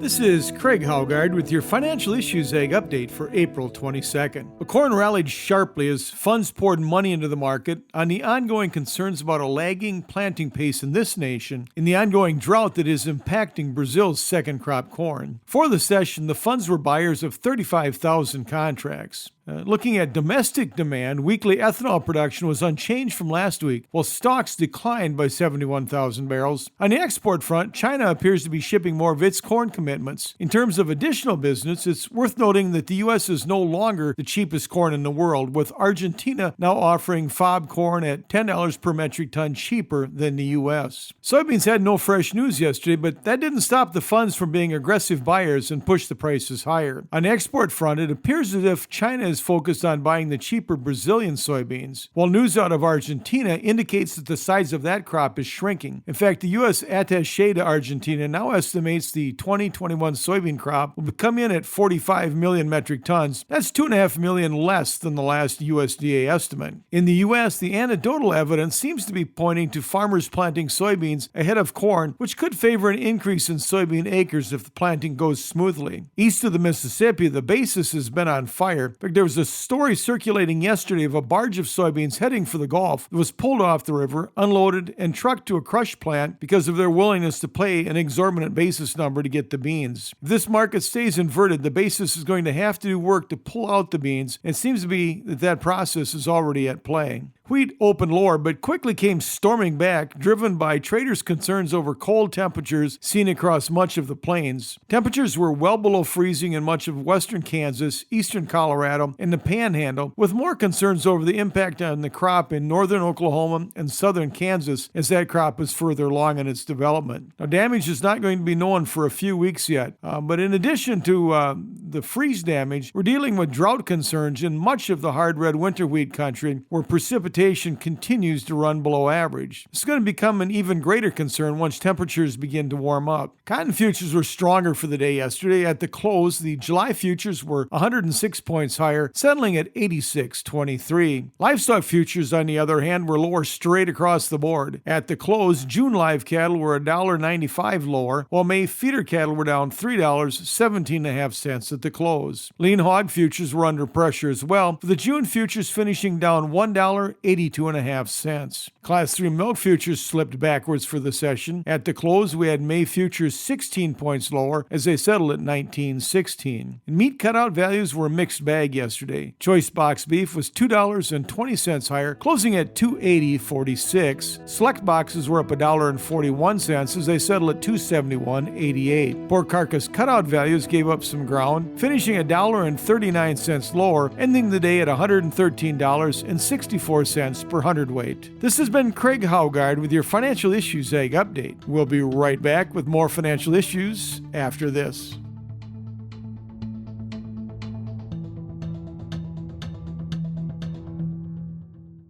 This is Craig Haugard with your Financial Issues Egg update for April 22nd. The corn rallied sharply as funds poured money into the market on the ongoing concerns about a lagging planting pace in this nation in the ongoing drought that is impacting Brazil's second crop corn. For the session, the funds were buyers of 35,000 contracts. Looking at domestic demand, weekly ethanol production was unchanged from last week, while stocks declined by 71,000 barrels. On the export front, China appears to be shipping more of its corn commitments. In terms of additional business, it's worth noting that the U.S. is no longer the cheapest corn in the world, with Argentina now offering FOB corn at $10 per metric ton cheaper than the U.S. Soybeans had no fresh news yesterday, but that didn't stop the funds from being aggressive buyers and push the prices higher. On the export front, it appears as if China is focused on buying the cheaper Brazilian soybeans, while news out of Argentina indicates that the size of that crop is shrinking. In fact, the U.S. attaché to Argentina now estimates the 2021 soybean crop will come in at 45 million metric tons. That's 2.5 million less than the last USDA estimate. In the U.S., the anecdotal evidence seems to be pointing to farmers planting soybeans ahead of corn, which could favor an increase in soybean acres if the planting goes smoothly. East of the Mississippi, the basis has been on fire. In fact, there was a story circulating yesterday of a barge of soybeans heading for the Gulf that was pulled off the river, unloaded, and trucked to a crush plant because of their willingness to pay an exorbitant basis number to get the beans. If this market stays inverted, the basis is going to have to do work to pull out the beans, and it seems to be that process is already at play. Wheat opened lower, but quickly came storming back, driven by traders' concerns over cold temperatures seen across much of the plains. Temperatures were well below freezing in much of western Kansas, eastern Colorado, and the Panhandle, with more concerns over the impact on the crop in northern Oklahoma and southern Kansas as that crop is further along in its development. Now, damage is not going to be known for a few weeks yet, but in addition to the freeze damage, we're dealing with drought concerns in much of the hard red winter wheat country, where precipitation continues to run below average. It's going to become an even greater concern once temperatures begin to warm up. Cotton futures were stronger for the day yesterday. At the close, the July futures were 106 points higher, settling at 86.23. Livestock futures, on the other hand, were lower straight across the board. At the close, June live cattle were $1.95 lower, while May feeder cattle were down $3.17.5 at the close. Lean hog futures were under pressure as well, with the June futures finishing down $1.82.5. Class 3 milk futures slipped backwards for the session. At the close, we had May futures 16 points lower as they settled at 19.16. Meat cutout values were a mixed bag yesterday. Choice box beef was $2.20 higher, closing at $2.80.46. Select boxes were up $1.41 as they settled at $2.71.88. Pork carcass cutout values gave up some ground, finishing $1.39 lower, ending the day at $113.64 per hundredweight. This has been Craig Haugard with your Financial Issues Egg update. We'll be right back with more financial issues after this.